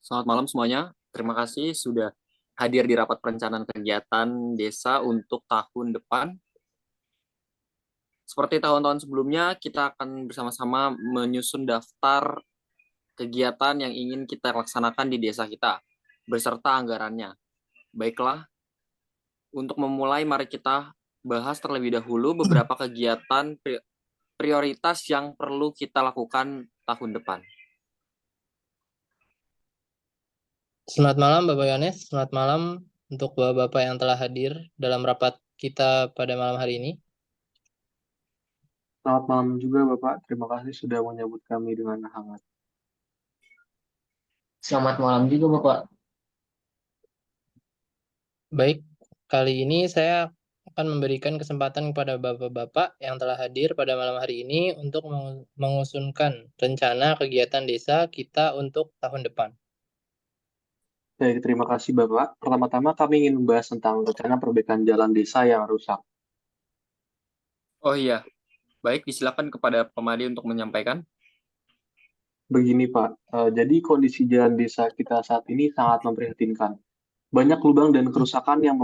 Selamat malam semuanya. Terima kasih sudah hadir di rapat perencanaan kegiatan desa untuk tahun depan. Seperti tahun-tahun sebelumnya, kita akan bersama-sama menyusun daftar kegiatan yang ingin kita laksanakan di desa kita, beserta anggarannya. Baiklah, untuk memulai, mari kita bahas terlebih dahulu beberapa kegiatan prioritas yang perlu kita lakukan tahun depan. Selamat malam Bapak Yones, selamat malam untuk Bapak-Bapak yang telah hadir dalam rapat kita pada malam hari ini. Selamat malam juga Bapak, terima kasih sudah menyambut kami dengan hangat. Selamat malam juga Bapak. Baik, kali ini saya akan memberikan kesempatan kepada Bapak-Bapak yang telah hadir pada malam hari ini untuk mengusunkan rencana kegiatan desa kita untuk tahun depan. Baik, terima kasih Bapak. Pertama-tama kami ingin membahas tentang rencana perbaikan jalan desa yang rusak. Oh iya, baik, disilakan kepada Pemadi untuk menyampaikan. Begini Pak, jadi kondisi jalan desa kita saat ini sangat memprihatinkan. Banyak lubang dan kerusakan yang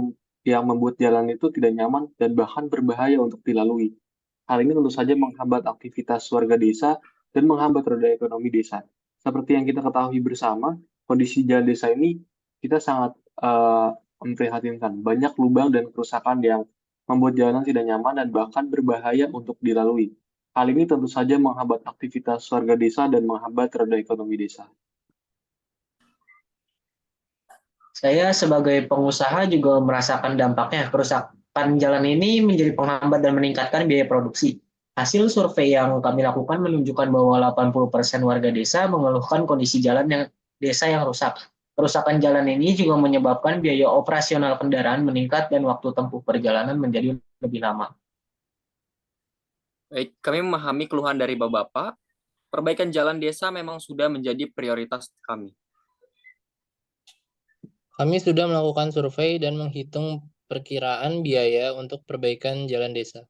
membuat jalan itu tidak nyaman dan bahkan berbahaya untuk dilalui. Hal ini tentu saja menghambat aktivitas warga desa dan menghambat roda ekonomi desa. Seperti yang kita ketahui bersama, kondisi jalan desa ini kita sangat memprihatinkan. Banyak lubang dan kerusakan yang membuat jalan tidak nyaman dan bahkan berbahaya untuk dilalui. Hal ini tentu saja menghambat aktivitas warga desa dan menghambat roda ekonomi desa. Saya sebagai pengusaha juga merasakan dampaknya. Kerusakan jalan ini menjadi penghambat dan meningkatkan biaya produksi. Hasil survei yang kami lakukan menunjukkan bahwa 80% warga desa mengeluhkan kondisi jalan desa yang rusak. Kerusakan jalan ini juga menyebabkan biaya operasional kendaraan meningkat dan waktu tempuh perjalanan menjadi lebih lama. Baik, kami memahami keluhan dari Bapak. Perbaikan jalan desa memang sudah menjadi prioritas kami. Kami sudah melakukan survei dan menghitung perkiraan biaya untuk perbaikan jalan desa.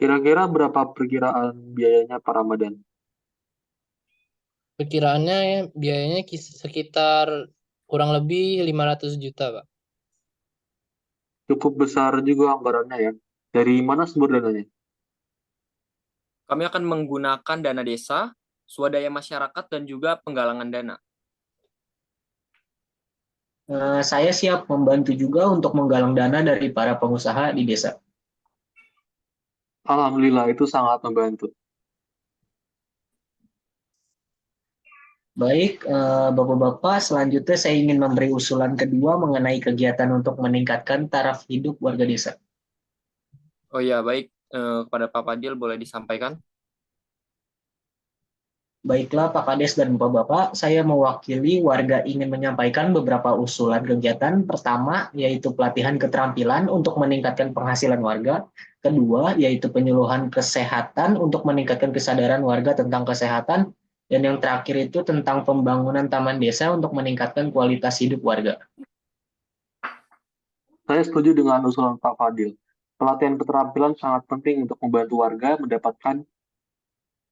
Kira-kira berapa perkiraan biayanya Pak Ramadan? Perkiraannya biayanya sekitar kurang lebih 500 juta, Pak. Cukup besar juga anggarannya ya. Dari mana sumber dananya? Kami akan menggunakan dana desa, swadaya masyarakat, dan juga penggalangan dana. Saya siap membantu juga untuk menggalang dana dari para pengusaha di desa. Alhamdulillah, itu sangat membantu. Baik, Bapak-Bapak, selanjutnya saya ingin memberi usulan kedua mengenai kegiatan untuk meningkatkan taraf hidup warga desa. Oh iya, baik. Kepada Pak Fadil boleh disampaikan. Baiklah, Pak Kades dan Bapak-Bapak, saya mewakili warga ingin menyampaikan beberapa usulan kegiatan. Pertama, yaitu pelatihan keterampilan untuk meningkatkan penghasilan warga. Kedua, yaitu penyuluhan kesehatan untuk meningkatkan kesadaran warga tentang kesehatan. Dan yang terakhir itu tentang pembangunan taman desa untuk meningkatkan kualitas hidup warga. Saya setuju dengan usulan Pak Fadil. Pelatihan keterampilan sangat penting untuk membantu warga mendapatkan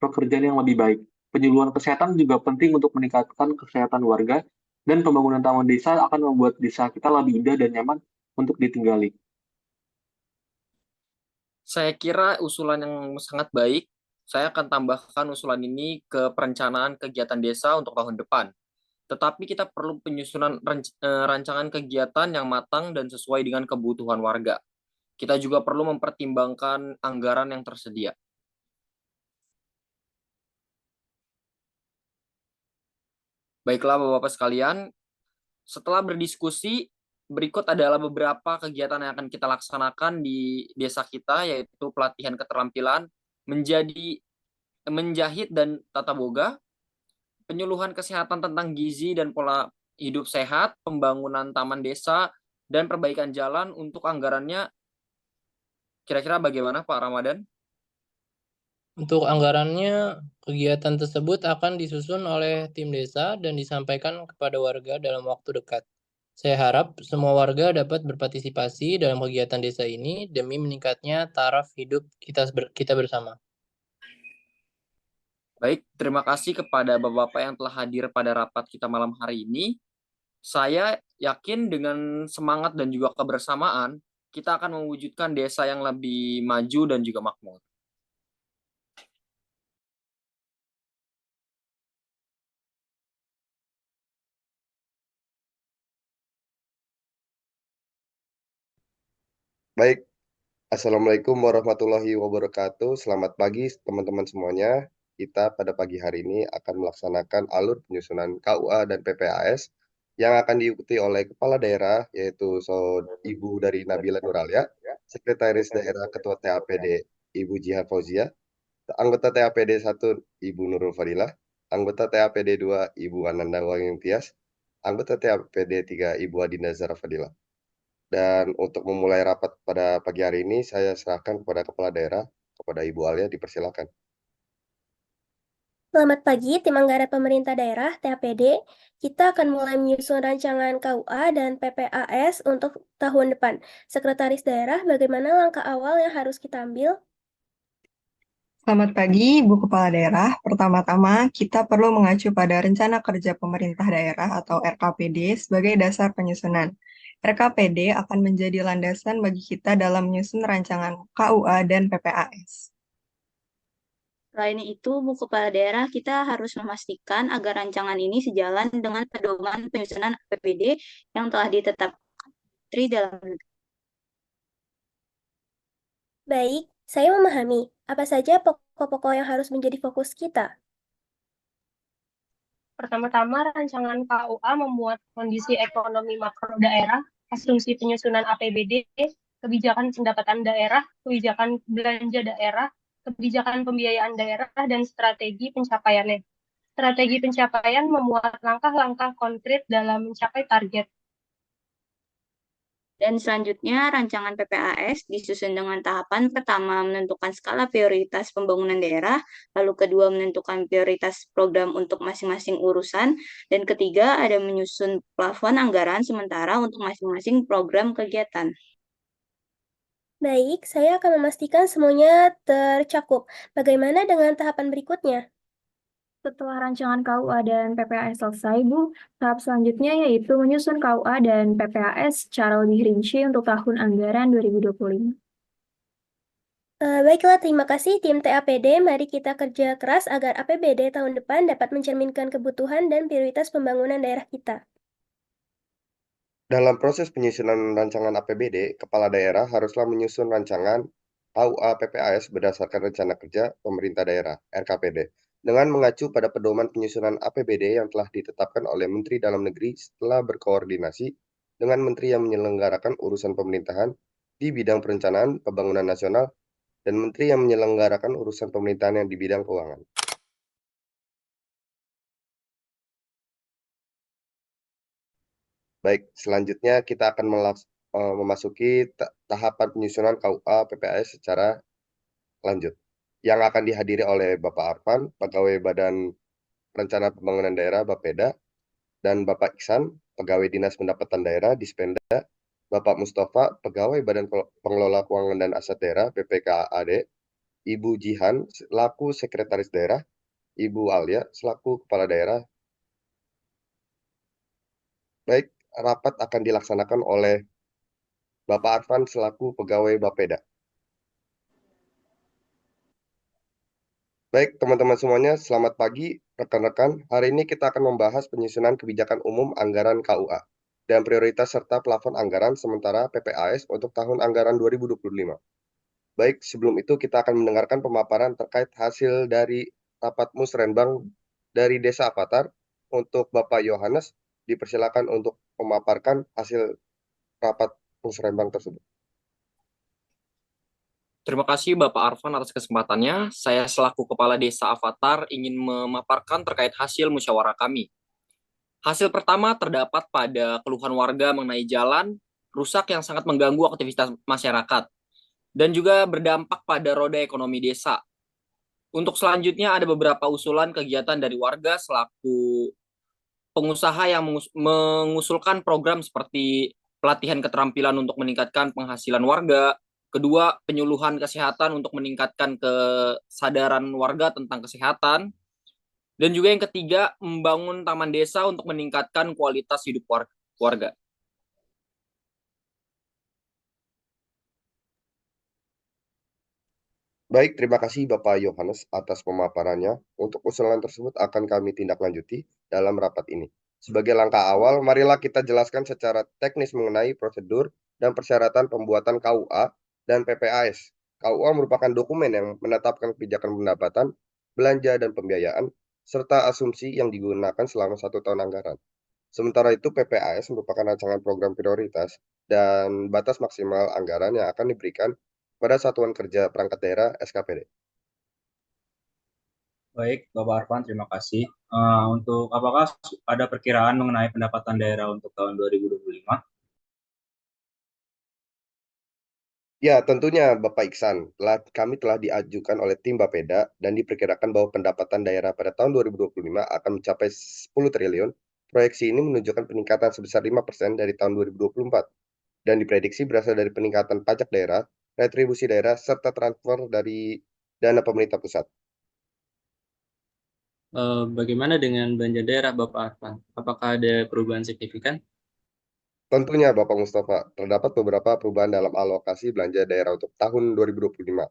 pekerjaan yang lebih baik. Penyuluhan kesehatan juga penting untuk meningkatkan kesehatan warga, dan pembangunan taman desa akan membuat desa kita lebih indah dan nyaman untuk ditinggali. Saya kira usulan yang sangat baik. Saya akan tambahkan usulan ini ke perencanaan kegiatan desa untuk tahun depan. Tetapi kita perlu penyusunan rancangan kegiatan yang matang dan sesuai dengan kebutuhan warga. Kita juga perlu mempertimbangkan anggaran yang tersedia. Baiklah Bapak-Bapak sekalian, setelah berdiskusi, berikut adalah beberapa kegiatan yang akan kita laksanakan di desa kita, yaitu pelatihan keterampilan, menjahit dan tata boga, penyuluhan kesehatan tentang gizi dan pola hidup sehat, pembangunan taman desa, dan perbaikan jalan. Untuk anggarannya, kira-kira bagaimana Pak Ramadan? Untuk anggarannya, kegiatan tersebut akan disusun oleh tim desa dan disampaikan kepada warga dalam waktu dekat. Saya harap semua warga dapat berpartisipasi dalam kegiatan desa ini demi meningkatnya taraf hidup kita bersama. Baik, terima kasih kepada Bapak-Bapak yang telah hadir pada rapat kita malam hari ini. Saya yakin dengan semangat dan juga kebersamaan, kita akan mewujudkan desa yang lebih maju dan juga makmur. Baik, Assalamualaikum warahmatullahi wabarakatuh. Selamat pagi teman-teman semuanya. Kita pada pagi hari ini akan melaksanakan alur penyusunan KUA dan PPAS yang akan diikuti oleh Kepala Daerah, yaitu Ibu dari Nabila Nuralia, Sekretaris Daerah Ketua TAPD Ibu Jihan Fauzia, anggota TAPD 1 Ibu Nurul Fadilah, anggota TAPD 2 Ibu Ananda Wanging Tias, anggota TAPD 3 Ibu Adinda Zara Fadilah. Dan untuk memulai rapat pada pagi hari ini, saya serahkan kepada Kepala Daerah, kepada Ibu Alia, dipersilakan. Selamat pagi, Tim Anggaran Pemerintah Daerah, TAPD. Kita akan mulai menyusun rancangan KUA dan PPAS untuk tahun depan. Sekretaris Daerah, bagaimana langkah awal yang harus kita ambil? Selamat pagi, Ibu Kepala Daerah. Pertama-tama, kita perlu mengacu pada Rencana Kerja Pemerintah Daerah atau RKPD sebagai dasar penyusunan. RKPD akan menjadi landasan bagi kita dalam menyusun rancangan KUA dan PPAS. Selain itu, Bu Kepala Daerah, kita harus memastikan agar rancangan ini sejalan dengan pedoman penyusunan APBD yang telah ditetapkan Menteri Dalam Negeri. Baik, saya memahami. Apa saja pokok-pokok yang harus menjadi fokus kita? Pertama-tama, rancangan KUA memuat kondisi ekonomi makro daerah, asumsi penyusunan APBD, kebijakan pendapatan daerah, kebijakan belanja daerah, kebijakan pembiayaan daerah, dan strategi pencapaiannya. Strategi pencapaian memuat langkah-langkah konkret dalam mencapai target. Dan selanjutnya, rancangan PPAS disusun dengan tahapan pertama menentukan skala prioritas pembangunan daerah, lalu kedua menentukan prioritas program untuk masing-masing urusan, dan ketiga ada menyusun plafon anggaran sementara untuk masing-masing program kegiatan. Baik, saya akan memastikan semuanya tercakup. Bagaimana dengan tahapan berikutnya? Setelah rancangan KUA dan PPAS selesai, Bu, tahap selanjutnya yaitu menyusun KUA dan PPAS secara lebih rinci untuk tahun anggaran 2025. Baiklah, terima kasih tim TAPD. Mari kita kerja keras agar APBD tahun depan dapat mencerminkan kebutuhan dan prioritas pembangunan daerah kita. Dalam proses penyusunan rancangan APBD, Kepala Daerah haruslah menyusun rancangan KUA PPAS berdasarkan Rencana Kerja Pemerintah Daerah, RKPD, dengan mengacu pada pedoman penyusunan APBD yang telah ditetapkan oleh Menteri Dalam Negeri setelah berkoordinasi dengan Menteri yang menyelenggarakan urusan pemerintahan di bidang perencanaan pembangunan nasional dan Menteri yang menyelenggarakan urusan pemerintahan yang di bidang keuangan. Baik, selanjutnya kita akan memasuki tahapan penyusunan KUA PPAS secara lanjut, yang akan dihadiri oleh Bapak Arfan, Pegawai Badan Rencana Pembangunan Daerah Bapeda, dan Bapak Iksan, Pegawai Dinas Pendapatan Daerah Dispenda, Bapak Mustafa, Pegawai Badan Pengelola Keuangan dan Aset Daerah BPKAD, Ibu Jihan selaku Sekretaris Daerah, Ibu Alia selaku Kepala Daerah. Baik, rapat akan dilaksanakan oleh Bapak Arfan selaku Pegawai Bapeda. Baik, teman-teman semuanya, selamat pagi, rekan-rekan. Hari ini kita akan membahas penyusunan kebijakan umum anggaran KUA dan prioritas serta plafon anggaran sementara PPAS untuk tahun anggaran 2025. Baik, sebelum itu kita akan mendengarkan pemaparan terkait hasil dari rapat musrenbang dari Desa Avatar. Untuk Bapak Yohanes, dipersilakan untuk memaparkan hasil rapat musrenbang tersebut. Terima kasih Bapak Arfan atas kesempatannya. Saya selaku Kepala Desa Avatar ingin memaparkan terkait hasil musyawarah kami. Hasil pertama terdapat pada keluhan warga mengenai jalan rusak yang sangat mengganggu aktivitas masyarakat dan juga berdampak pada roda ekonomi desa. Untuk selanjutnya ada beberapa usulan kegiatan dari warga selaku pengusaha yang mengusulkan program seperti pelatihan keterampilan untuk meningkatkan penghasilan warga. Kedua, penyuluhan kesehatan untuk meningkatkan kesadaran warga tentang kesehatan. Dan juga yang ketiga, membangun taman desa untuk meningkatkan kualitas hidup warga. Baik, terima kasih Bapak Yohanes atas pemaparannya. Untuk usulan tersebut akan kami tindak lanjuti dalam rapat ini. Sebagai langkah awal, marilah kita jelaskan secara teknis mengenai prosedur dan persyaratan pembuatan KUA dan PPAS. KUA merupakan dokumen yang menetapkan kebijakan pendapatan, belanja, dan pembiayaan, serta asumsi yang digunakan selama 1 tahun anggaran. Sementara itu, PPAS merupakan rancangan program prioritas dan batas maksimal anggaran yang akan diberikan pada Satuan Kerja Perangkat Daerah SKPD. Baik, Bapak Arfan, terima kasih. Untuk apakah ada perkiraan mengenai pendapatan daerah untuk tahun 2025? Ya, tentunya Bapak Iksan, kami telah diajukan oleh tim Bapeda dan diperkirakan bahwa pendapatan daerah pada tahun 2025 akan mencapai 10 triliun. Proyeksi ini menunjukkan peningkatan sebesar 5% dari tahun 2024 dan diprediksi berasal dari peningkatan pajak daerah, retribusi daerah, serta transfer dari dana pemerintah pusat. Bagaimana dengan belanja daerah, Bapak Arfan? Apakah ada perubahan signifikan? Tentunya Bapak Mustafa, terdapat beberapa perubahan dalam alokasi belanja daerah untuk tahun 2025.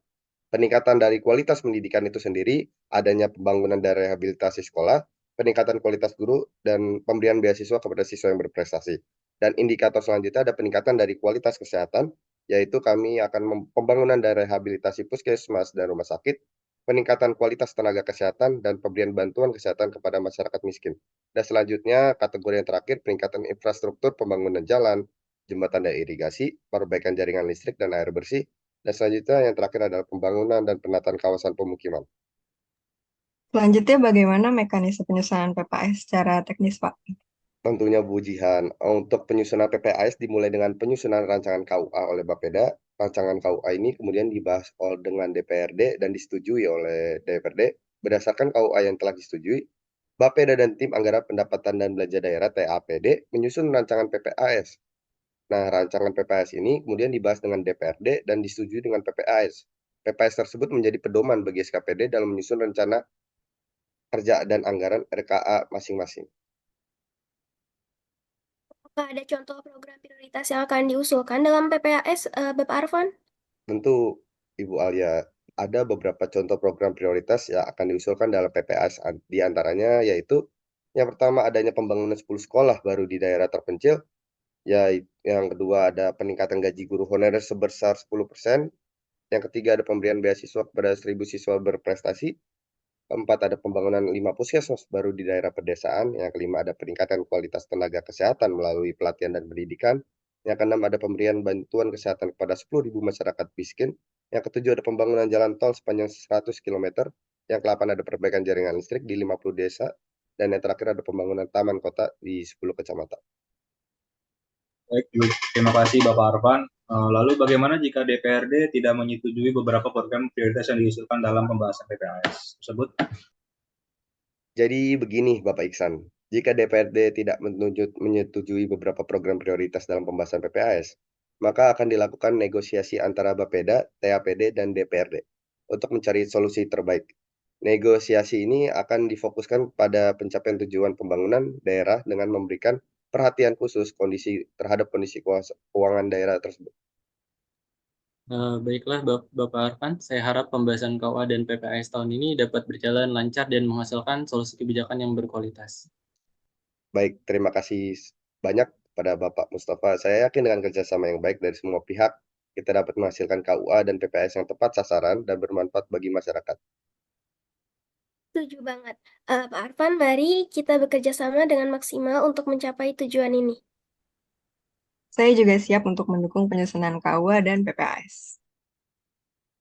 Peningkatan dari kualitas pendidikan itu sendiri, adanya pembangunan dan rehabilitasi sekolah, peningkatan kualitas guru, dan pemberian beasiswa kepada siswa yang berprestasi. Dan indikator selanjutnya ada peningkatan dari kualitas kesehatan, yaitu kami akan pembangunan dan rehabilitasi puskesmas dan rumah sakit, peningkatan kualitas tenaga kesehatan, dan pemberian bantuan kesehatan kepada masyarakat miskin. Dan selanjutnya, kategori yang terakhir, peningkatan infrastruktur pembangunan jalan, jembatan dan irigasi, perbaikan jaringan listrik dan air bersih, dan selanjutnya yang terakhir adalah pembangunan dan penataan kawasan pemukiman. Selanjutnya, bagaimana mekanisme penyusunan PPAS secara teknis, Pak? Tentunya Bu Jihan, untuk penyusunan PPAS dimulai dengan penyusunan rancangan KUA oleh Bapeda. Rancangan KUA ini kemudian dibahas dengan DPRD dan disetujui oleh DPRD. Berdasarkan KUA yang telah disetujui, Bapeda dan tim anggaran pendapatan dan belanja daerah TAPD menyusun rancangan PPAS. Nah, rancangan PPAS ini kemudian dibahas dengan DPRD dan disetujui dengan PPAS. PPAS tersebut menjadi pedoman bagi SKPD dalam menyusun rencana kerja dan anggaran RKA masing-masing. Apakah ada contoh program prioritas yang akan diusulkan dalam PPAS, Bapak Arfan? Tentu, Ibu Alia, ada beberapa contoh program prioritas yang akan diusulkan dalam PPAS. Di antaranya yaitu yang pertama adanya pembangunan 10 sekolah baru di daerah terpencil, yang kedua ada peningkatan gaji guru honorer sebesar 10%, yang ketiga ada pemberian beasiswa kepada 1.000 siswa berprestasi, keempat ada pembangunan 5 puskesmas baru di daerah pedesaan, yang kelima ada peningkatan kualitas tenaga kesehatan melalui pelatihan dan pendidikan, yang keenam ada pemberian bantuan kesehatan kepada 10.000 masyarakat miskin, yang ketujuh ada pembangunan jalan tol sepanjang 100 km, yang ke-8 ada perbaikan jaringan listrik di 50 desa, dan yang terakhir ada pembangunan taman kota di 10 kecamatan. Baik, terima kasih Bapak Arfan. Lalu bagaimana jika DPRD tidak menyetujui beberapa program prioritas yang diusulkan dalam pembahasan PPAS tersebut? Jadi begini Bapak Iksan, jika DPRD tidak menyetujui beberapa program prioritas dalam pembahasan PPAS, maka akan dilakukan negosiasi antara Bapeda, TAPD, dan DPRD untuk mencari solusi terbaik. Negosiasi ini akan difokuskan pada pencapaian tujuan pembangunan daerah dengan memberikan perhatian khusus terhadap kondisi keuangan daerah tersebut. Baiklah, Bapak Arfan, saya harap pembahasan KUA dan PPAS tahun ini dapat berjalan lancar dan menghasilkan solusi kebijakan yang berkualitas. Baik, terima kasih banyak kepada Bapak Mustafa. Saya yakin dengan kerjasama yang baik dari semua pihak, kita dapat menghasilkan KUA dan PPAS yang tepat sasaran dan bermanfaat bagi masyarakat. Setuju banget. Pak Arfan, mari kita bekerja sama dengan maksimal untuk mencapai tujuan ini. Saya juga siap untuk mendukung penyusunan KUA dan PPAS.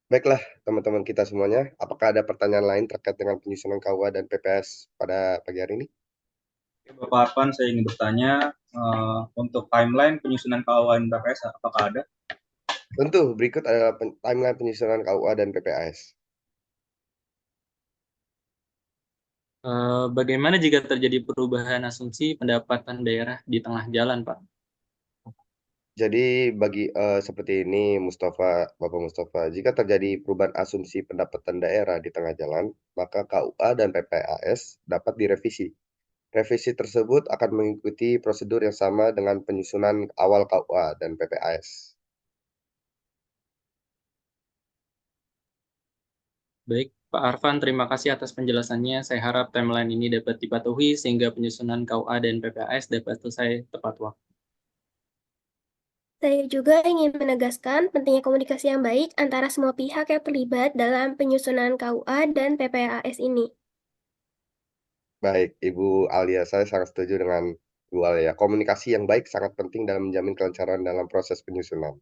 Baiklah, teman-teman kita semuanya, apakah ada pertanyaan lain terkait dengan penyusunan KUA dan PPAS pada pagi hari ini? Bapak Arfan, saya ingin bertanya untuk timeline penyusunan KUA dan PPAS, apakah ada? Tentu, berikut adalah timeline penyusunan KUA dan PPAS. Bagaimana jika terjadi perubahan asumsi pendapatan daerah di tengah jalan, Pak? Jadi seperti ini Bapak Mustafa, jika terjadi perubahan asumsi pendapatan daerah di tengah jalan, maka KUA dan PPAS dapat direvisi. Revisi tersebut akan mengikuti prosedur yang sama dengan penyusunan awal KUA dan PPAS. Baik, Pak Arfan, terima kasih atas penjelasannya. Saya harap timeline ini dapat dipatuhi sehingga penyusunan KUA dan PPAS dapat selesai tepat waktu. Saya juga ingin menegaskan pentingnya komunikasi yang baik antara semua pihak yang terlibat dalam penyusunan KUA dan PPAS ini. Baik, Ibu Alia, saya sangat setuju dengan Ibu Alia. Komunikasi yang baik sangat penting dalam menjamin kelancaran dalam proses penyusunan.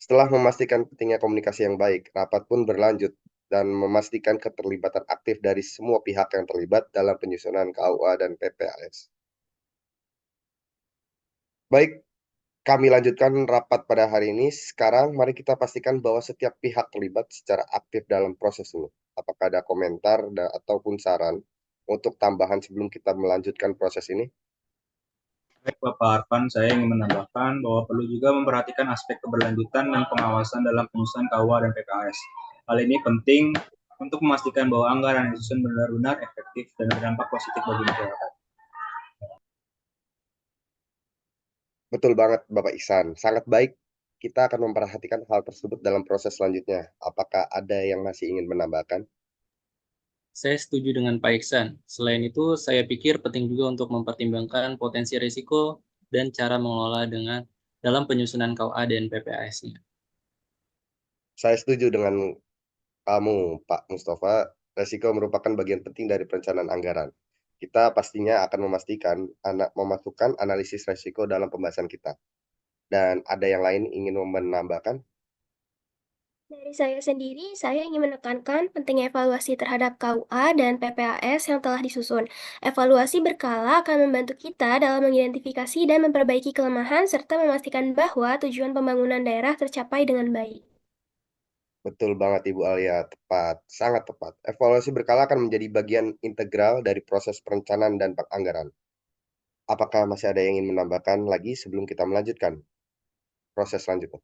Setelah memastikan pentingnya komunikasi yang baik, rapat pun berlanjut dan memastikan keterlibatan aktif dari semua pihak yang terlibat dalam penyusunan KUA dan PPAS. Baik, kami lanjutkan rapat pada hari ini. Sekarang mari kita pastikan bahwa setiap pihak terlibat secara aktif dalam proses ini. Apakah ada komentar ataupun saran untuk tambahan sebelum kita melanjutkan proses ini? Baik, Bapak Arfan, saya ingin menambahkan bahwa perlu juga memperhatikan aspek keberlanjutan dan pengawasan dalam penyusunan KUA dan PPAS. Hal ini penting untuk memastikan bahwa anggaran yang disusun benar-benar efektif dan berdampak positif bagi masyarakat. Betul banget, Bapak Ihsan. Sangat baik. Kita akan memperhatikan hal tersebut dalam proses selanjutnya. Apakah ada yang masih ingin menambahkan? Saya setuju dengan Pak Iksan. Selain itu, saya pikir penting juga untuk mempertimbangkan potensi risiko dan cara mengelola dalam penyusunan KUA dan PPAS-nya. Saya setuju dengan kamu, Pak Mustafa. Risiko merupakan bagian penting dari perencanaan anggaran. Kita pastinya akan memasukkan analisis risiko dalam pembahasan kita. Dan ada yang lain ingin menambahkan? Dari saya sendiri, saya ingin menekankan pentingnya evaluasi terhadap KUA dan PPAS yang telah disusun. Evaluasi berkala akan membantu kita dalam mengidentifikasi dan memperbaiki kelemahan serta memastikan bahwa tujuan pembangunan daerah tercapai dengan baik. Betul banget Ibu Alia, tepat, sangat tepat. Evaluasi berkala akan menjadi bagian integral dari proses perencanaan dan penganggaran. Apakah masih ada yang ingin menambahkan lagi sebelum kita melanjutkan proses selanjutnya?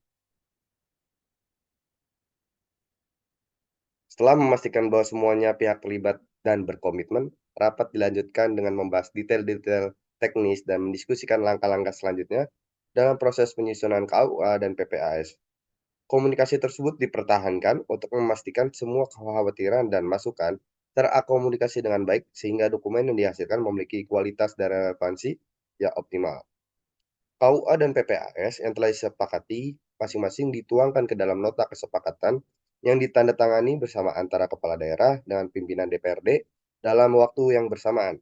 Setelah memastikan bahwa semuanya pihak terlibat dan berkomitmen, rapat dilanjutkan dengan membahas detail-detail teknis dan mendiskusikan langkah-langkah selanjutnya dalam proses penyusunan KUA dan PPAS. Komunikasi tersebut dipertahankan untuk memastikan semua kekhawatiran dan masukan terakomodasi dengan baik sehingga dokumen yang dihasilkan memiliki kualitas dan relevansi yang optimal. KUA dan PPAS yang telah disepakati masing-masing dituangkan ke dalam nota kesepakatan yang ditandatangani bersama antara kepala daerah dengan pimpinan DPRD dalam waktu yang bersamaan.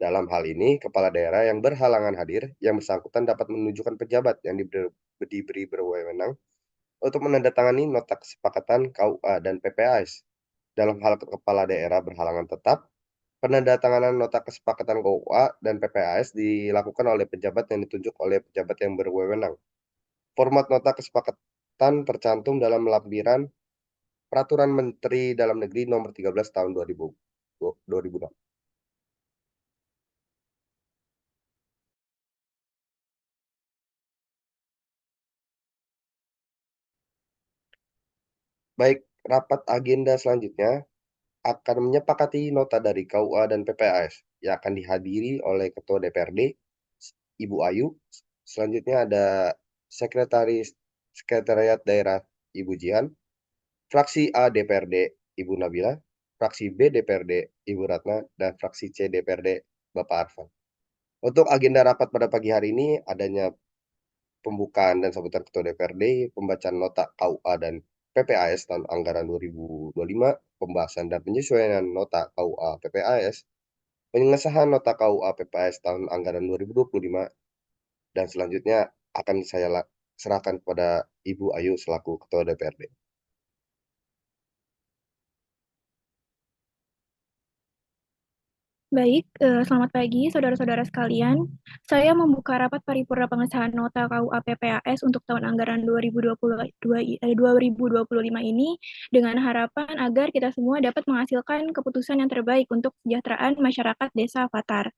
Dalam hal ini, kepala daerah yang berhalangan hadir yang bersangkutan dapat menunjukkan pejabat yang diberi berwenang untuk menandatangani nota kesepakatan KUA dan PPAS. Dalam hal kepala daerah berhalangan tetap, penandatanganan nota kesepakatan KUA dan PPAS dilakukan oleh pejabat yang ditunjuk oleh pejabat yang berwenang. Format nota kesepakatan tercantum dalam lampiran Peraturan Menteri Dalam Negeri Nomor 13 Tahun 2006. Baik, rapat agenda selanjutnya akan menyepakati nota dari KUA dan PPAS yang akan dihadiri oleh Ketua DPRD, Ibu Ayu. Selanjutnya ada Sekretariat Daerah, Ibu Jihan, Fraksi A DPRD, Ibu Nabila, Fraksi B DPRD, Ibu Ratna, dan Fraksi C DPRD, Bapak Arfan. Untuk agenda rapat pada pagi hari ini adanya pembukaan dan sambutan Ketua DPRD, pembacaan nota KUA dan PPAS tahun anggaran 2025, pembahasan dan penyesuaian nota KUA PPAS, pengesahan nota KUA PPAS tahun anggaran 2025, dan selanjutnya akan saya serahkan kepada Ibu Ayu selaku Ketua DPRD. Baik, selamat pagi saudara-saudara sekalian. Saya membuka rapat paripurna pengesahan nota KUA PPAS untuk tahun anggaran 2025 ini dengan harapan agar kita semua dapat menghasilkan keputusan yang terbaik untuk kesejahteraan masyarakat Desa Fatar.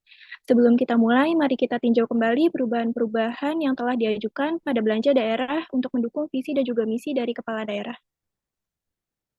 Sebelum kita mulai, mari kita tinjau kembali perubahan-perubahan yang telah diajukan pada belanja daerah untuk mendukung visi dan juga misi dari kepala daerah.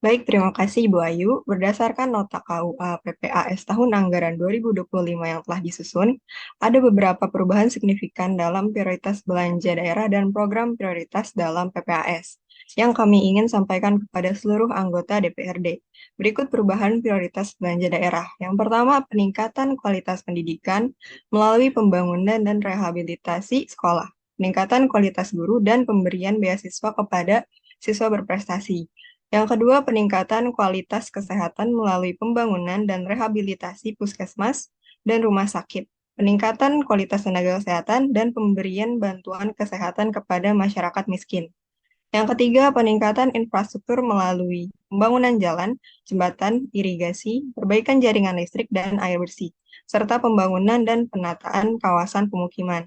Baik, terima kasih Ibu Ayu. Berdasarkan nota KUA PPAS tahun anggaran 2025 yang telah disusun, ada beberapa perubahan signifikan dalam prioritas belanja daerah dan program prioritas dalam PPAS yang kami ingin sampaikan kepada seluruh anggota DPRD. Berikut perubahan prioritas belanja daerah. Yang pertama, peningkatan kualitas pendidikan melalui pembangunan dan rehabilitasi sekolah, peningkatan kualitas guru, dan pemberian beasiswa kepada siswa berprestasi. Yang kedua, peningkatan kualitas kesehatan melalui pembangunan dan rehabilitasi puskesmas dan rumah sakit, peningkatan kualitas tenaga kesehatan, dan pemberian bantuan kesehatan kepada masyarakat miskin. Yang ketiga, peningkatan infrastruktur melalui pembangunan jalan, jembatan, irigasi, perbaikan jaringan listrik dan air bersih, serta pembangunan dan penataan kawasan pemukiman.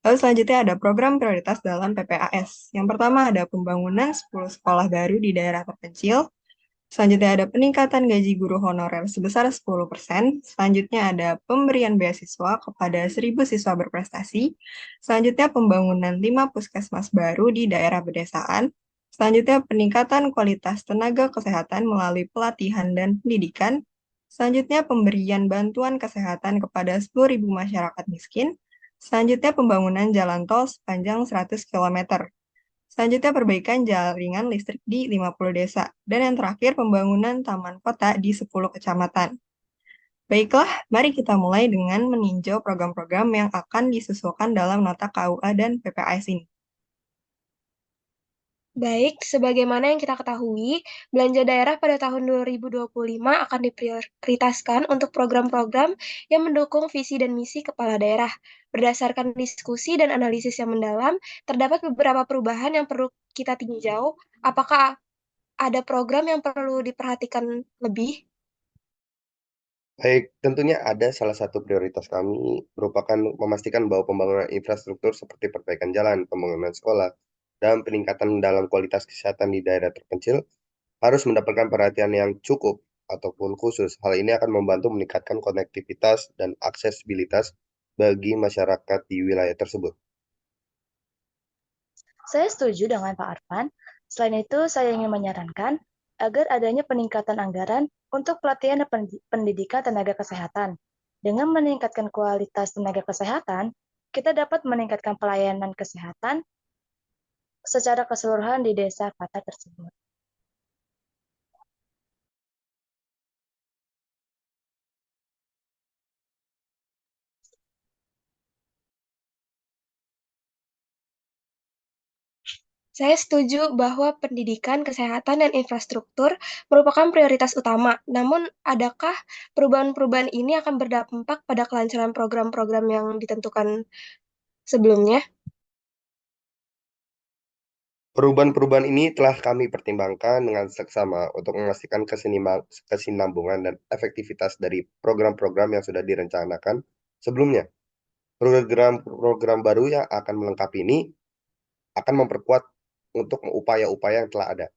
Lalu selanjutnya ada program prioritas dalam PPAS. Yang pertama ada pembangunan 10 sekolah baru di daerah terpencil. Selanjutnya ada peningkatan gaji guru honorer sebesar 10%. Selanjutnya ada pemberian beasiswa kepada 1.000 siswa berprestasi. Selanjutnya pembangunan 5 puskesmas baru di daerah pedesaan. Selanjutnya peningkatan kualitas tenaga kesehatan melalui pelatihan dan pendidikan. Selanjutnya pemberian bantuan kesehatan kepada 10.000 masyarakat miskin. Selanjutnya pembangunan jalan tol sepanjang 100 km. Selanjutnya perbaikan jaringan listrik di 50 desa. Dan yang terakhir pembangunan taman kota di 10 kecamatan. Baiklah, mari kita mulai dengan meninjau program-program yang akan disusulkan dalam nota KUA dan PPAS ini. Baik, sebagaimana yang kita ketahui, belanja daerah pada tahun 2025 akan diprioritaskan untuk program-program yang mendukung visi dan misi kepala daerah. Berdasarkan diskusi dan analisis yang mendalam, terdapat beberapa perubahan yang perlu kita tinjau. Apakah ada program yang perlu diperhatikan lebih? Baik, tentunya ada salah satu prioritas kami merupakan memastikan bahwa pembangunan infrastruktur seperti perbaikan jalan, pembangunan sekolah, dan peningkatan dalam kualitas kesehatan di daerah terpencil harus mendapatkan perhatian yang cukup ataupun khusus. Hal ini akan membantu meningkatkan konektivitas dan aksesibilitas bagi masyarakat di wilayah tersebut. Saya setuju dengan Pak Arfan. Selain itu, saya ingin menyarankan agar adanya peningkatan anggaran untuk pelatihan dan pendidikan tenaga kesehatan. Dengan meningkatkan kualitas tenaga kesehatan, kita dapat meningkatkan pelayanan kesehatan secara keseluruhan di desa kata tersebut. Saya setuju bahwa pendidikan, kesehatan, dan infrastruktur merupakan prioritas utama. Namun, adakah perubahan-perubahan ini akan berdampak pada kelancaran program-program yang ditentukan sebelumnya? Perubahan-perubahan ini telah kami pertimbangkan dengan seksama untuk memastikan kesinambungan dan efektivitas dari program-program yang sudah direncanakan sebelumnya. Program-program baru yang akan melengkapi ini akan memperkuat untuk upaya-upaya yang telah ada.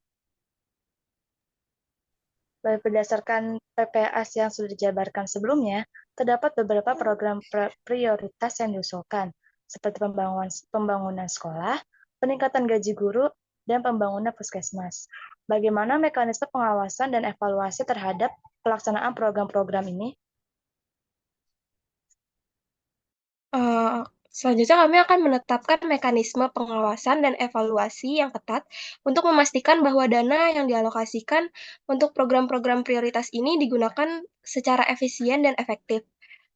Berdasarkan PPAS yang sudah dijabarkan sebelumnya, terdapat beberapa program prioritas yang diusulkan, seperti pembangunan sekolah, peningkatan gaji guru, dan pembangunan puskesmas. Bagaimana mekanisme pengawasan dan evaluasi terhadap pelaksanaan program-program ini? Selanjutnya kami akan menetapkan mekanisme pengawasan dan evaluasi yang ketat untuk memastikan bahwa dana yang dialokasikan untuk program-program prioritas ini digunakan secara efisien dan efektif.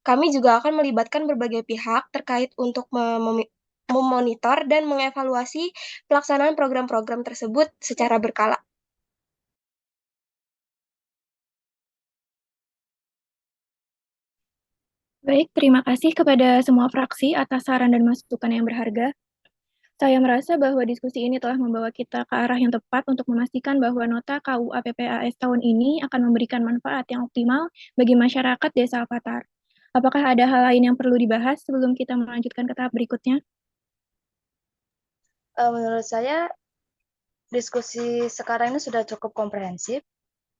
Kami juga akan melibatkan berbagai pihak terkait untuk memonitor dan mengevaluasi pelaksanaan program-program tersebut secara berkala. Baik, terima kasih kepada semua fraksi atas saran dan masukan yang berharga. Saya merasa bahwa diskusi ini telah membawa kita ke arah yang tepat untuk memastikan bahwa nota KUA PPAS tahun ini akan memberikan manfaat yang optimal bagi masyarakat Desa Alpatar. Apakah ada hal lain yang perlu dibahas sebelum kita melanjutkan ke tahap berikutnya? Menurut saya, diskusi sekarang ini sudah cukup komprehensif.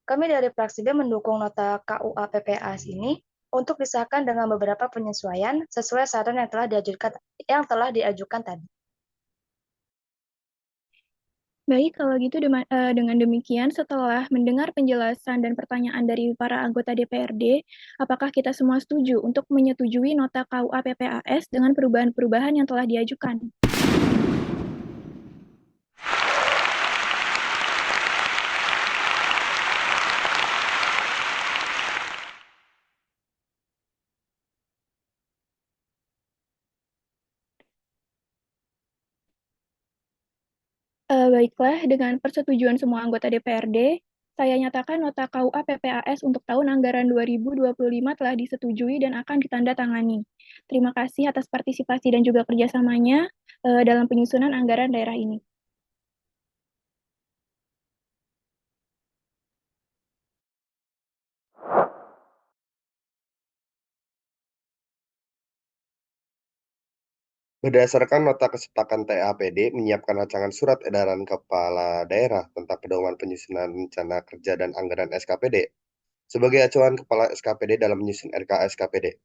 Kami dari fraksi B mendukung nota KUA PPAS ini untuk disahkan dengan beberapa penyesuaian sesuai saran yang telah diajukan tadi. Baik, kalau gitu dengan demikian setelah mendengar penjelasan dan pertanyaan dari para anggota DPRD, apakah kita semua setuju untuk menyetujui nota KUA PPAS dengan perubahan-perubahan yang telah diajukan? Baiklah, dengan persetujuan semua anggota DPRD, saya nyatakan nota KUA PPAS untuk tahun anggaran 2025 telah disetujui dan akan ditandatangani. Terima kasih atas partisipasi dan juga kerjasamanya dalam penyusunan anggaran daerah ini. Berdasarkan nota kesepakatan TAPD menyiapkan rancangan surat edaran kepala daerah tentang pedoman penyusunan rencana kerja dan anggaran SKPD sebagai acuan kepala SKPD dalam menyusun RK SKPD.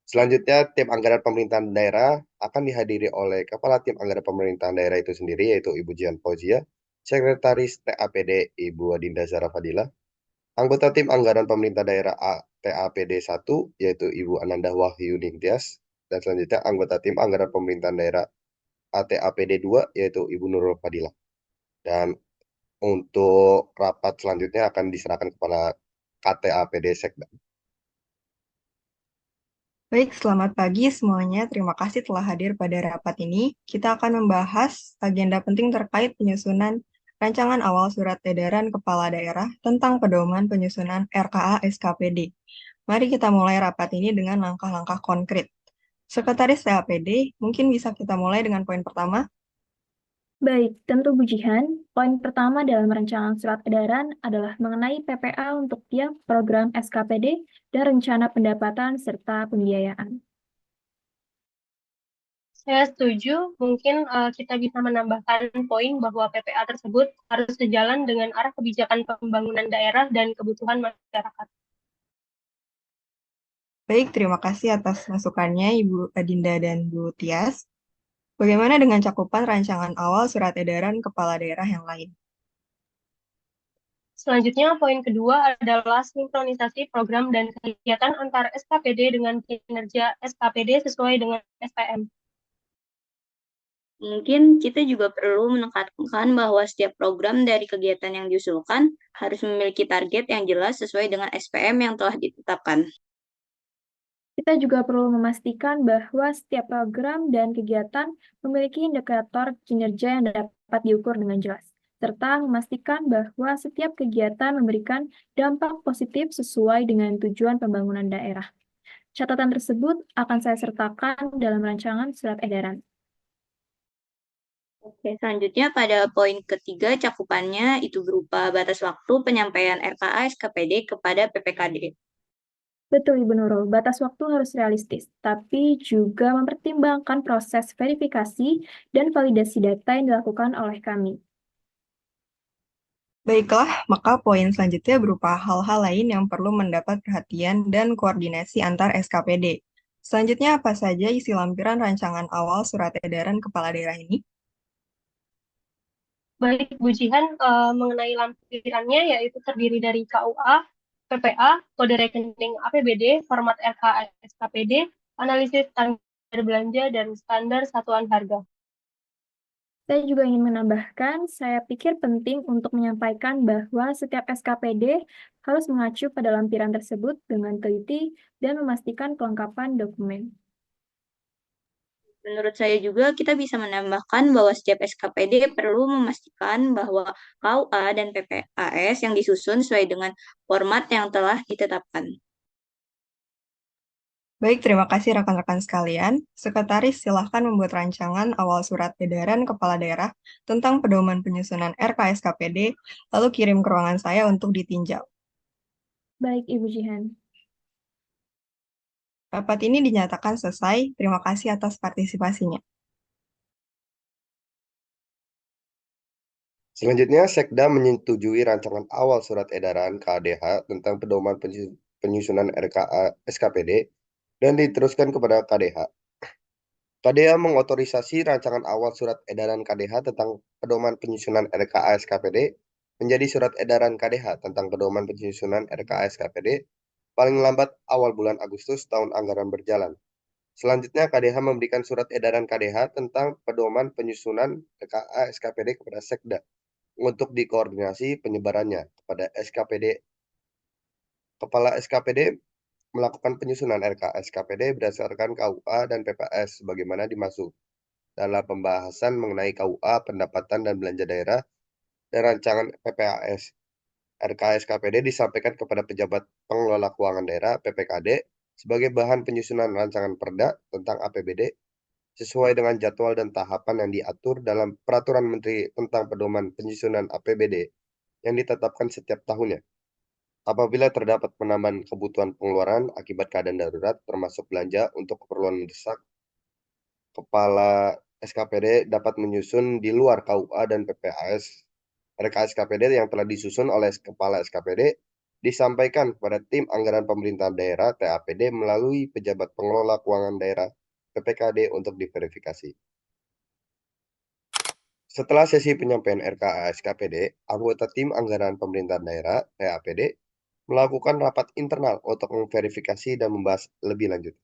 Selanjutnya, tim anggaran pemerintahan daerah akan dihadiri oleh Kepala Tim Anggaran Pemerintahan Daerah itu sendiri, yaitu Ibu Jian Fauzia, Sekretaris TAPD Ibu Adinda Zara Fadila, anggota Tim Anggaran Pemerintah Daerah TAPD 1, yaitu Ibu Ananda Wahyu Ningtyas, dan selanjutnya anggota Tim Anggaran Pemerintahan Daerah ATAPD 2, yaitu Ibu Nurul Fadila. Dan untuk rapat selanjutnya akan diserahkan kepada KTAPD Sekda. Baik, selamat pagi semuanya. Terima kasih telah hadir pada rapat ini. Kita akan membahas agenda penting terkait penyusunan rancangan awal surat edaran kepala daerah tentang pedoman penyusunan RKA SKPD. Mari kita mulai rapat ini dengan langkah-langkah konkret. Sekretaris TAPD, mungkin bisa kita mulai dengan poin pertama. Baik, tentu Bu Jihan. Poin pertama dalam rancangan surat edaran adalah mengenai PPA untuk tiap program SKPD dan rencana pendapatan serta pembiayaan. Saya setuju, mungkin kita bisa menambahkan poin bahwa PPA tersebut harus sejalan dengan arah kebijakan pembangunan daerah dan kebutuhan masyarakat. Baik, terima kasih atas masukannya Ibu Adinda dan Bu Tias. Bagaimana dengan cakupan rancangan awal surat edaran kepala daerah yang lain? Selanjutnya, poin kedua adalah sinkronisasi program dan kegiatan antara SKPD dengan kinerja SKPD sesuai dengan SPM. Mungkin kita juga perlu menekankan bahwa setiap program dari kegiatan yang diusulkan harus memiliki target yang jelas sesuai dengan SPM yang telah ditetapkan. Kita juga perlu memastikan bahwa setiap program dan kegiatan memiliki indikator kinerja yang dapat diukur dengan jelas, serta memastikan bahwa setiap kegiatan memberikan dampak positif sesuai dengan tujuan pembangunan daerah. Catatan tersebut akan saya sertakan dalam rancangan surat edaran. Oke, selanjutnya pada poin ketiga cakupannya itu berupa batas waktu penyampaian RKA SKPD kepada PPKD. Betul, Ibu Nurul, batas waktu harus realistis, tapi juga mempertimbangkan proses verifikasi dan validasi data yang dilakukan oleh kami. Baiklah, maka poin selanjutnya berupa hal-hal lain yang perlu mendapat perhatian dan koordinasi antar SKPD. Selanjutnya, apa saja isi lampiran rancangan awal surat edaran kepala daerah ini? Baik, Bu Jihan, mengenai lampirannya yaitu terdiri dari KUA, PPA, kode rekening APBD, format RKA SKPD, analisis standar belanja, dan standar satuan harga. Saya juga ingin menambahkan, saya pikir penting untuk menyampaikan bahwa setiap SKPD harus mengacu pada lampiran tersebut dengan teliti dan memastikan kelengkapan dokumen. Menurut saya juga kita bisa menambahkan bahwa setiap SKPD perlu memastikan bahwa KUA dan PPAS yang disusun sesuai dengan format yang telah ditetapkan. Baik, terima kasih rekan-rekan sekalian. Sekretaris silahkan membuat rancangan awal surat edaran kepala daerah tentang pedoman penyusunan RKSKPD, lalu kirim ke ruangan saya untuk ditinjau. Baik, Ibu Jihan. Rapat ini dinyatakan selesai. Terima kasih atas partisipasinya. Selanjutnya, Sekda menyetujui rancangan awal surat edaran KADH tentang pedoman penyusunan RKA SKPD dan diteruskan kepada KDH. KDH mengotorisasi rancangan awal surat edaran KDH tentang pedoman penyusunan RKA SKPD menjadi surat edaran KDH tentang pedoman penyusunan RKA SKPD paling lambat awal bulan Agustus tahun anggaran berjalan. Selanjutnya, KDH memberikan surat edaran KDH tentang pedoman penyusunan RKA SKPD kepada Sekda untuk dikoordinasi penyebarannya kepada SKPD. Kepala SKPD melakukan penyusunan RKA SKPD berdasarkan KUA dan PPAS sebagaimana dimaksud dalam pembahasan mengenai KUA, pendapatan dan belanja daerah, dan rancangan PPAS. RKA SKPD disampaikan kepada pejabat pengelola keuangan daerah PPKD sebagai bahan penyusunan rancangan perda tentang APBD sesuai dengan jadwal dan tahapan yang diatur dalam Peraturan Menteri tentang Pedoman Penyusunan APBD yang ditetapkan setiap tahunnya. Apabila terdapat penambahan kebutuhan pengeluaran akibat keadaan darurat, termasuk belanja untuk keperluan mendesak, Kepala SKPD dapat menyusun di luar KUA dan PPAS. RKA SKPD yang telah disusun oleh Kepala SKPD disampaikan kepada tim anggaran pemerintah daerah TAPD melalui pejabat pengelola keuangan daerah PPKD untuk diverifikasi. Setelah sesi penyampaian RKA SKPD, anggota tim anggaran pemerintah daerah TAPD melakukan rapat internal untuk memverifikasi dan membahas lebih lanjut.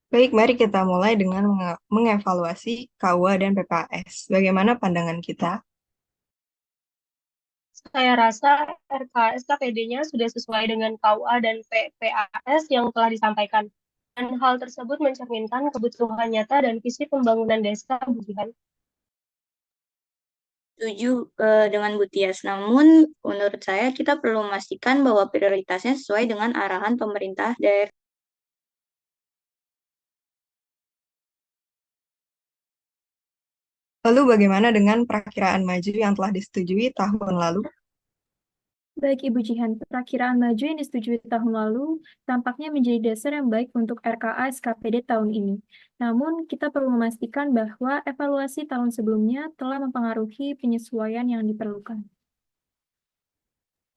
Baik, mari kita mulai dengan mengevaluasi KUA dan PPAS. Bagaimana pandangan kita? Saya rasa RKA SKPD-nya sudah sesuai dengan KUA dan PPAS yang telah disampaikan. Dan hal tersebut mencerminkan kebutuhan nyata dan visi pembangunan desa, Bu Jihan. Setuju dengan Bu Tias. Namun, menurut saya kita perlu memastikan bahwa prioritasnya sesuai dengan arahan pemerintah daerah. Lalu bagaimana dengan perakiraan maju yang telah disetujui tahun lalu? Baik Ibu Jihan, perakiraan maju yang disetujui tahun lalu tampaknya menjadi dasar yang baik untuk RKA SKPD tahun ini. Namun, kita perlu memastikan bahwa evaluasi tahun sebelumnya telah mempengaruhi penyesuaian yang diperlukan.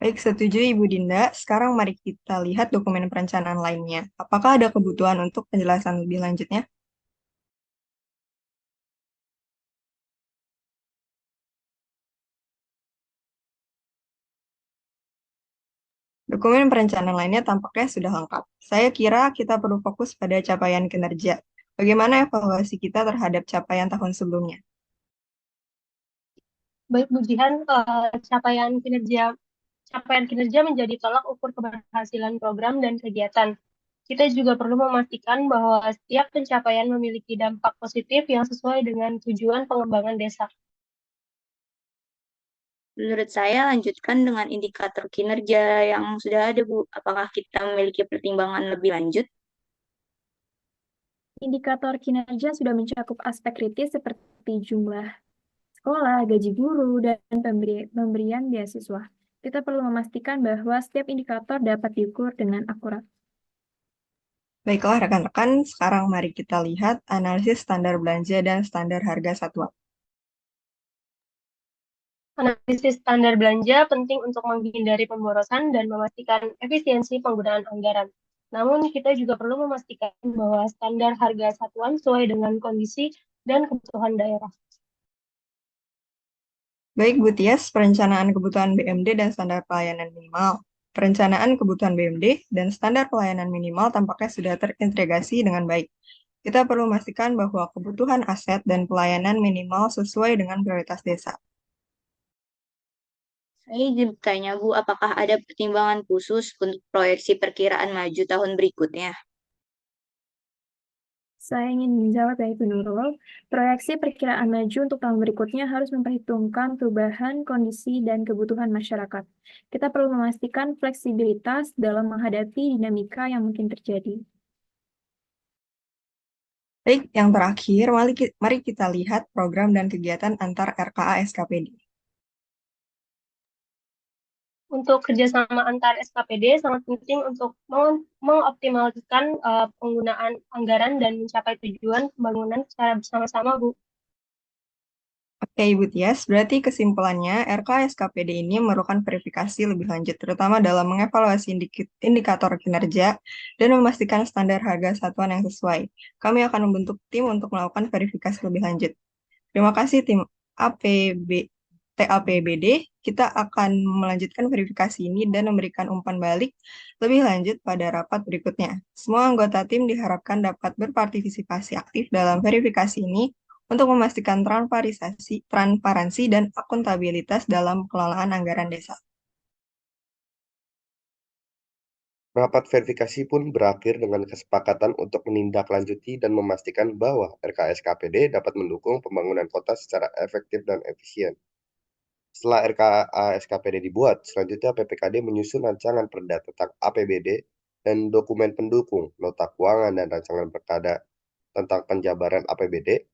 Baik, setuju Ibu Dinda. Sekarang mari kita lihat dokumen perencanaan lainnya. Apakah ada kebutuhan untuk penjelasan lebih lanjutnya? Dokumen perencanaan lainnya tampaknya sudah lengkap. Saya kira kita perlu fokus pada capaian kinerja. Bagaimana evaluasi kita terhadap capaian tahun sebelumnya? Baik Bu Jihan, capaian kinerja menjadi tolak ukur keberhasilan program dan kegiatan. Kita juga perlu memastikan bahwa setiap pencapaian memiliki dampak positif yang sesuai dengan tujuan pengembangan desa. Menurut saya, lanjutkan dengan indikator kinerja yang sudah ada, Bu. Apakah kita memiliki pertimbangan lebih lanjut? Indikator kinerja sudah mencakup aspek kritis seperti jumlah sekolah, gaji guru, dan pemberian beasiswa. Kita perlu memastikan bahwa setiap indikator dapat diukur dengan akurat. Baiklah rekan-rekan, sekarang mari kita lihat analisis standar belanja dan standar harga satuan. Analisis standar belanja penting untuk menghindari pemborosan dan memastikan efisiensi penggunaan anggaran. Namun, kita juga perlu memastikan bahwa standar harga satuan sesuai dengan kondisi dan kebutuhan daerah. Baik, Bu Tias, perencanaan kebutuhan BMD dan standar pelayanan minimal. Perencanaan kebutuhan BMD dan standar pelayanan minimal tampaknya sudah terintegrasi dengan baik. Kita perlu memastikan bahwa kebutuhan aset dan pelayanan minimal sesuai dengan prioritas desa. Saya ingin bertanya, Bu, apakah ada pertimbangan khusus untuk proyeksi perkiraan maju tahun berikutnya? Saya ingin menjawab ya Ibu Nurul. Proyeksi perkiraan maju untuk tahun berikutnya harus memperhitungkan perubahan kondisi dan kebutuhan masyarakat. Kita perlu memastikan fleksibilitas dalam menghadapi dinamika yang mungkin terjadi. Baik, yang terakhir, mari kita lihat program dan kegiatan antar RKA SKPD. Untuk kerjasama antar SKPD sangat penting untuk mengoptimalkan penggunaan anggaran dan mencapai tujuan pembangunan secara bersama-sama, Bu. Oke, Ibu Tias, berarti kesimpulannya RK-SKPD ini memerlukan verifikasi lebih lanjut, terutama dalam mengevaluasi indikator kinerja dan memastikan standar harga satuan yang sesuai. Kami akan membentuk tim untuk melakukan verifikasi lebih lanjut. Terima kasih tim TAPBD. Kita akan melanjutkan verifikasi ini dan memberikan umpan balik lebih lanjut pada rapat berikutnya. Semua anggota tim diharapkan dapat berpartisipasi aktif dalam verifikasi ini untuk memastikan transparansi dan akuntabilitas dalam pengelolaan anggaran desa. Rapat verifikasi pun berakhir dengan kesepakatan untuk menindaklanjuti dan memastikan bahwa RKSKPD dapat mendukung pembangunan kota secara efektif dan efisien. Setelah RKA-SKPD dibuat, selanjutnya PPKD menyusun rancangan perda tentang APBD dan dokumen pendukung, nota keuangan, dan rancangan perkada tentang penjabaran APBD.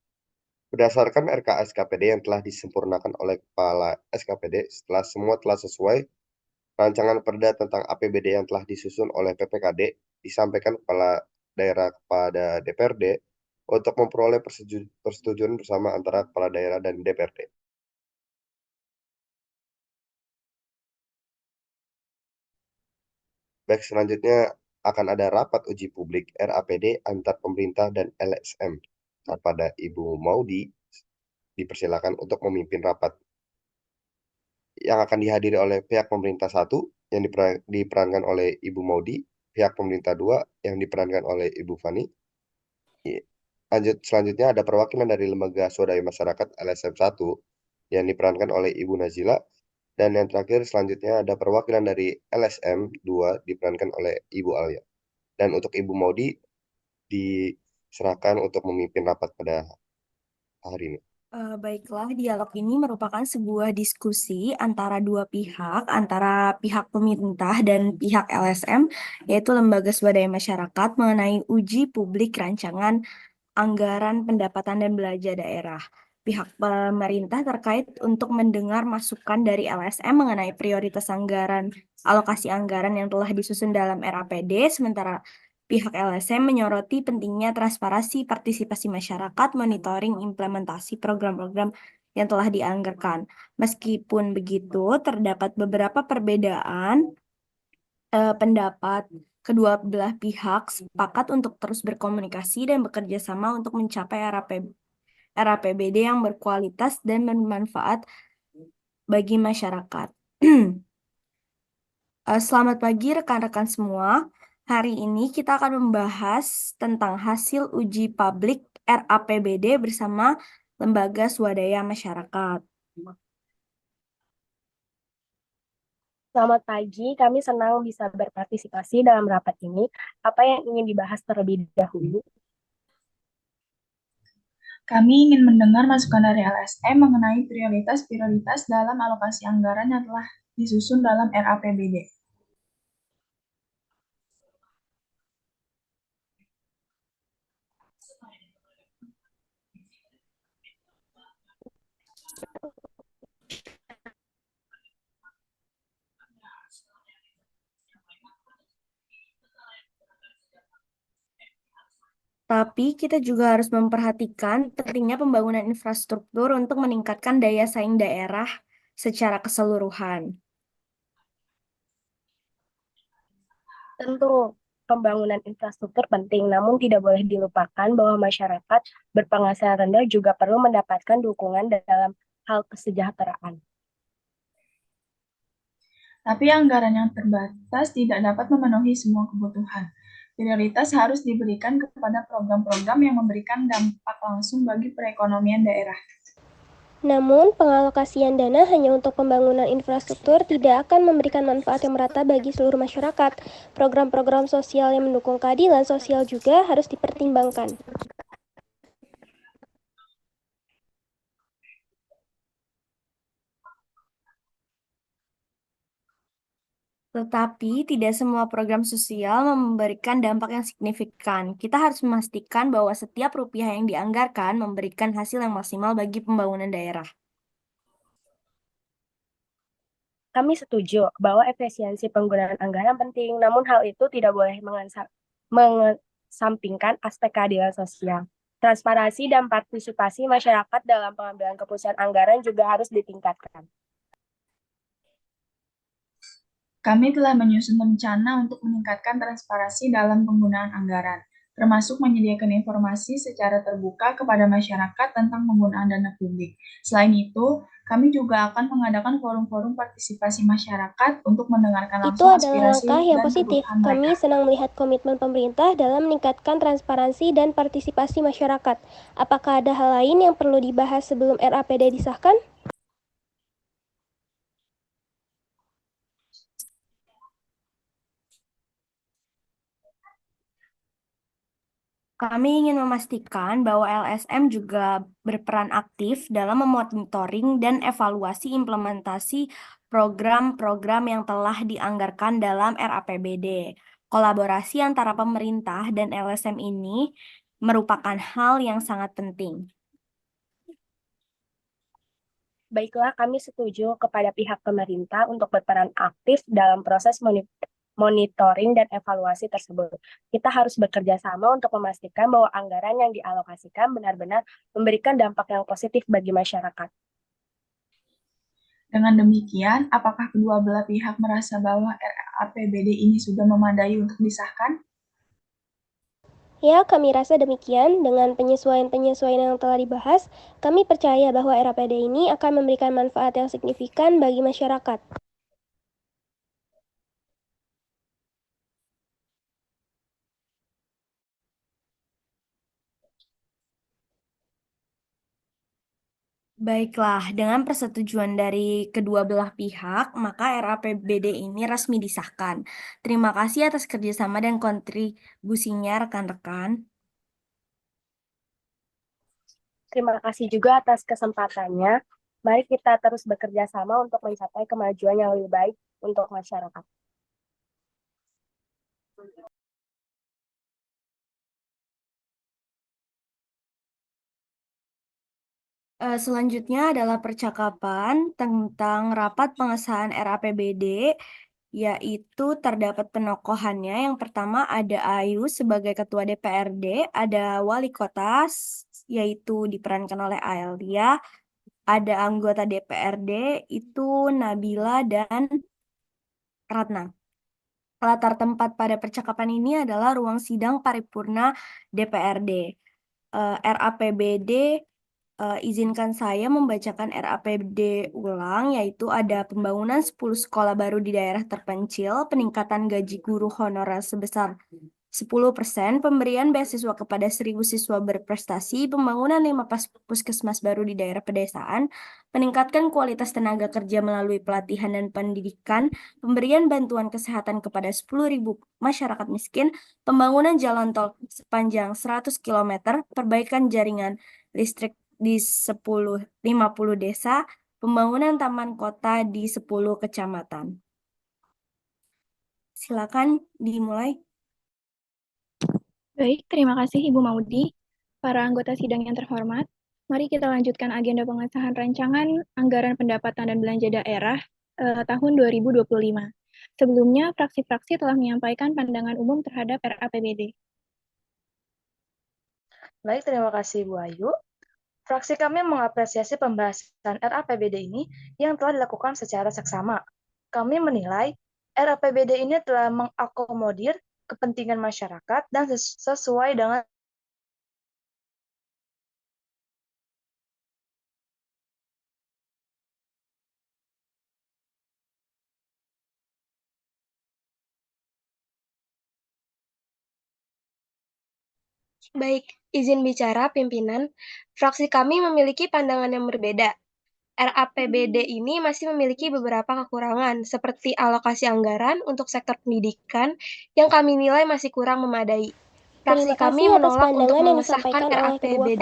Berdasarkan RKA-SKPD yang telah disempurnakan oleh Kepala SKPD, setelah semua telah sesuai, rancangan perda tentang APBD yang telah disusun oleh PPKD disampaikan Kepala Daerah kepada DPRD untuk memperoleh persetujuan bersama antara Kepala Daerah dan DPRD. Baik, selanjutnya akan ada rapat uji publik RAPD antar pemerintah dan LSM. Kepada Ibu Maudi, dipersilakan untuk memimpin rapat yang akan dihadiri oleh pihak pemerintah 1 yang diperankan oleh Ibu Maudi, pihak pemerintah 2 yang diperankan oleh Ibu Fani. Selanjutnya ada perwakilan dari Lembaga Swadaya Masyarakat LSM 1 yang diperankan oleh Ibu Nazila. Dan yang terakhir selanjutnya ada perwakilan dari LSM 2 diperankan oleh Ibu Alia. Dan untuk Ibu Maudi diserahkan untuk memimpin rapat pada hari ini. Baiklah, dialog ini merupakan sebuah diskusi antara dua pihak, antara pihak pemerintah dan pihak LSM, yaitu Lembaga Swadaya Masyarakat, mengenai uji publik rancangan anggaran pendapatan dan belanja daerah. Pihak pemerintah terkait untuk mendengar masukan dari LSM mengenai prioritas anggaran, alokasi anggaran yang telah disusun dalam RAPD, sementara pihak LSM menyoroti pentingnya transparansi partisipasi masyarakat, monitoring implementasi program-program yang telah dianggarkan. Meskipun begitu, terdapat beberapa perbedaan pendapat. Kedua belah pihak sepakat untuk terus berkomunikasi dan bekerja sama untuk mencapai RAPBD yang berkualitas dan bermanfaat bagi masyarakat. Selamat pagi rekan-rekan semua. Hari ini kita akan membahas tentang hasil uji publik RAPBD bersama Lembaga Swadaya Masyarakat. Selamat pagi, kami senang bisa berpartisipasi dalam rapat ini. Apa yang ingin dibahas terlebih dahulu? Kami ingin mendengar masukan dari LSM mengenai prioritas-prioritas dalam alokasi anggaran yang telah disusun dalam RAPBD. Tapi kita juga harus memperhatikan pentingnya pembangunan infrastruktur untuk meningkatkan daya saing daerah secara keseluruhan. Tentu, pembangunan infrastruktur penting, namun tidak boleh dilupakan bahwa masyarakat berpenghasilan rendah juga perlu mendapatkan dukungan dalam hal kesejahteraan. Tapi anggaran yang terbatas tidak dapat memenuhi semua kebutuhan. Prioritas harus diberikan kepada program-program yang memberikan dampak langsung bagi perekonomian daerah. Namun, pengalokasian dana hanya untuk pembangunan infrastruktur tidak akan memberikan manfaat yang merata bagi seluruh masyarakat. Program-program sosial yang mendukung keadilan sosial juga harus dipertimbangkan. Tetapi tidak semua program sosial memberikan dampak yang signifikan. Kita harus memastikan bahwa setiap rupiah yang dianggarkan memberikan hasil yang maksimal bagi pembangunan daerah. Kami setuju bahwa efisiensi penggunaan anggaran penting, namun hal itu tidak boleh mengesampingkan aspek keadilan sosial. Transparansi dan partisipasi masyarakat dalam pengambilan keputusan anggaran juga harus ditingkatkan. Kami telah menyusun rencana untuk meningkatkan transparansi dalam penggunaan anggaran, termasuk menyediakan informasi secara terbuka kepada masyarakat tentang penggunaan dana publik. Selain itu, kami juga akan mengadakan forum-forum partisipasi masyarakat untuk mendengarkan Itu langsung adalah aspirasi langkah yang dan positif. kebutuhan Kami mereka. senang melihat komitmen pemerintah dalam meningkatkan transparansi dan partisipasi masyarakat. Apakah ada hal lain yang perlu dibahas sebelum RAPD disahkan? Kami ingin memastikan bahwa LSM juga berperan aktif dalam memonitoring dan evaluasi implementasi program-program yang telah dianggarkan dalam RAPBD. Kolaborasi antara pemerintah dan LSM ini merupakan hal yang sangat penting. Baiklah, kami setuju kepada pihak pemerintah untuk berperan aktif dalam proses monitoring dan evaluasi tersebut. Kita harus bekerja sama untuk memastikan bahwa anggaran yang dialokasikan benar-benar memberikan dampak yang positif bagi masyarakat. Dengan demikian, apakah kedua belah pihak merasa bahwa RAPBD ini sudah memadai untuk disahkan? Ya, kami rasa demikian. Dengan penyesuaian-penyesuaian yang telah dibahas, kami percaya bahwa RAPD ini akan memberikan manfaat yang signifikan bagi masyarakat. Baiklah, dengan persetujuan dari kedua belah pihak, maka RAPBD ini resmi disahkan. Terima kasih atas kerjasama dan kontribusinya rekan-rekan. Terima kasih juga atas kesempatannya. Mari kita terus bekerja sama untuk mencapai kemajuan yang lebih baik untuk masyarakat. Selanjutnya adalah percakapan tentang rapat pengesahan RAPBD, yaitu terdapat penokohannya. Yang pertama ada Ayu sebagai Ketua DPRD, ada Wali Kota, yaitu diperankan oleh Aelia, ada anggota DPRD, itu Nabila dan Ratna. Latar tempat pada percakapan ini adalah ruang sidang paripurna DPRD. RAPBD, izinkan saya membacakan RAPBD ulang, yaitu ada pembangunan 10 sekolah baru di daerah terpencil, peningkatan gaji guru honorer sebesar 10%, pemberian beasiswa kepada 1.000 siswa berprestasi, pembangunan 5 puskesmas baru di daerah pedesaan, peningkatan kualitas tenaga kerja melalui pelatihan dan pendidikan, pemberian bantuan kesehatan kepada 10.000 masyarakat miskin, pembangunan jalan tol sepanjang 100 km, perbaikan jaringan listrik di 50 desa, pembangunan taman kota di 10 kecamatan. Silakan dimulai. Baik, terima kasih Ibu Maudi. Para anggota sidang yang terhormat, mari kita lanjutkan agenda pengesahan rancangan anggaran pendapatan dan belanja daerah tahun 2025. Sebelumnya, fraksi-fraksi telah menyampaikan pandangan umum terhadap RAPBD. Baik, terima kasih Bu Ayu. Fraksi kami mengapresiasi pembahasan RAPBD ini yang telah dilakukan secara seksama. Kami menilai RAPBD ini telah mengakomodir kepentingan masyarakat dan sesuai dengan Baik, izin bicara pimpinan. Fraksi kami memiliki pandangan yang berbeda. RAPBD ini masih memiliki beberapa kekurangan, seperti alokasi anggaran untuk sektor pendidikan yang kami nilai masih kurang memadai. Fraksi kami menolak untuk mengesahkan RAPBD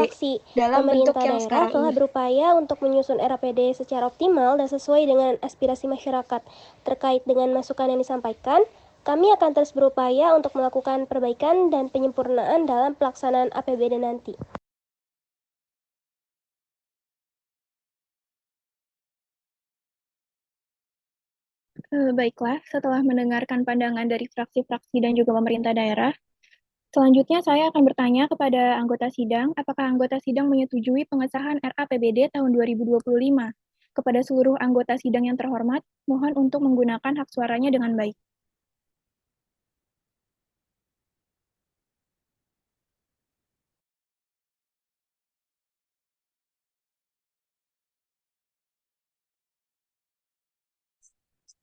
dalam bentuk yang sekarang ini. Telah berupaya untuk menyusun RAPBD secara optimal dan sesuai dengan aspirasi masyarakat. Terkait dengan masukan yang disampaikan, kami akan terus berupaya untuk melakukan perbaikan dan penyempurnaan dalam pelaksanaan APBD nanti. Baiklah, setelah mendengarkan pandangan dari fraksi-fraksi dan juga pemerintah daerah, Selanjutnya, saya akan bertanya kepada anggota sidang, apakah anggota sidang menyetujui pengesahan RAPBD tahun 2025? Kepada seluruh anggota sidang yang terhormat, mohon untuk menggunakan hak suaranya dengan baik.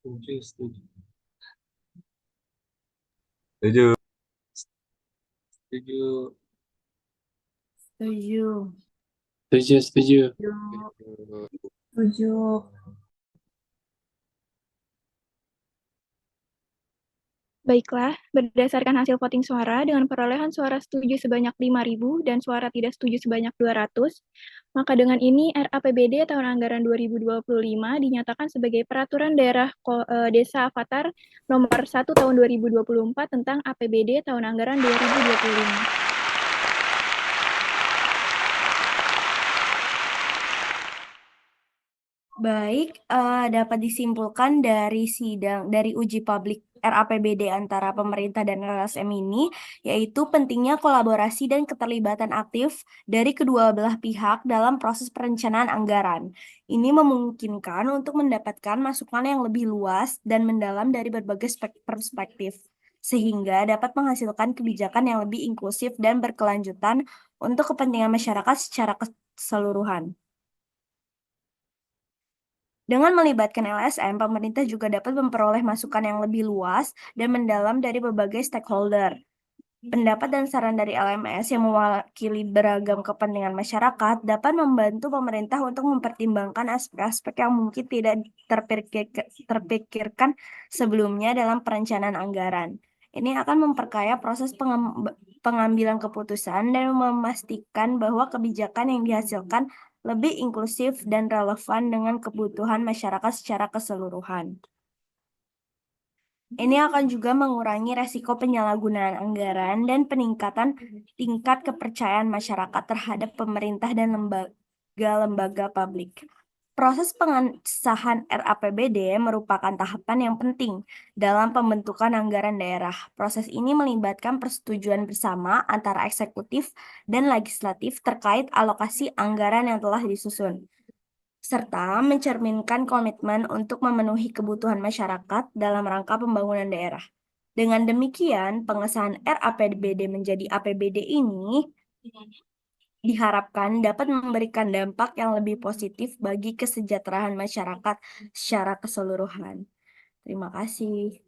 Setuju, setuju. Setuju. Setuju. Setuju. Setuju, setuju. Setuju. Baiklah, berdasarkan hasil voting suara dengan perolehan suara setuju sebanyak 5.000 dan suara tidak setuju sebanyak 200, maka dengan ini RAPBD tahun anggaran 2025 dinyatakan sebagai Peraturan Daerah Desa Avatar Nomor 1 Tahun 2024 tentang APBD tahun anggaran 2025. Baik, dapat disimpulkan dari uji publik RAPBD antara pemerintah dan LSM ini, yaitu pentingnya kolaborasi dan keterlibatan aktif dari kedua belah pihak dalam proses perencanaan anggaran. Ini memungkinkan untuk mendapatkan masukan yang lebih luas dan mendalam dari berbagai perspektif, sehingga dapat menghasilkan kebijakan yang lebih inklusif dan berkelanjutan untuk kepentingan masyarakat secara keseluruhan. Dengan melibatkan LSM, pemerintah juga dapat memperoleh masukan yang lebih luas dan mendalam dari berbagai stakeholder. Pendapat dan saran dari LMS yang mewakili beragam kepentingan masyarakat dapat membantu pemerintah untuk mempertimbangkan aspek-aspek yang mungkin tidak terpikirkan sebelumnya dalam perencanaan anggaran. Ini akan memperkaya proses pengambilan keputusan dan memastikan bahwa kebijakan yang dihasilkan lebih inklusif dan relevan dengan kebutuhan masyarakat secara keseluruhan. Ini akan juga mengurangi resiko penyalahgunaan anggaran dan peningkatan tingkat kepercayaan masyarakat terhadap pemerintah dan lembaga-lembaga publik. Proses pengesahan RAPBD merupakan tahapan yang penting dalam pembentukan anggaran daerah. Proses ini melibatkan persetujuan bersama antara eksekutif dan legislatif terkait alokasi anggaran yang telah disusun, serta mencerminkan komitmen untuk memenuhi kebutuhan masyarakat dalam rangka pembangunan daerah. Dengan demikian, pengesahan RAPBD menjadi APBD ini diharapkan dapat memberikan dampak yang lebih positif bagi kesejahteraan masyarakat secara keseluruhan. Terima kasih.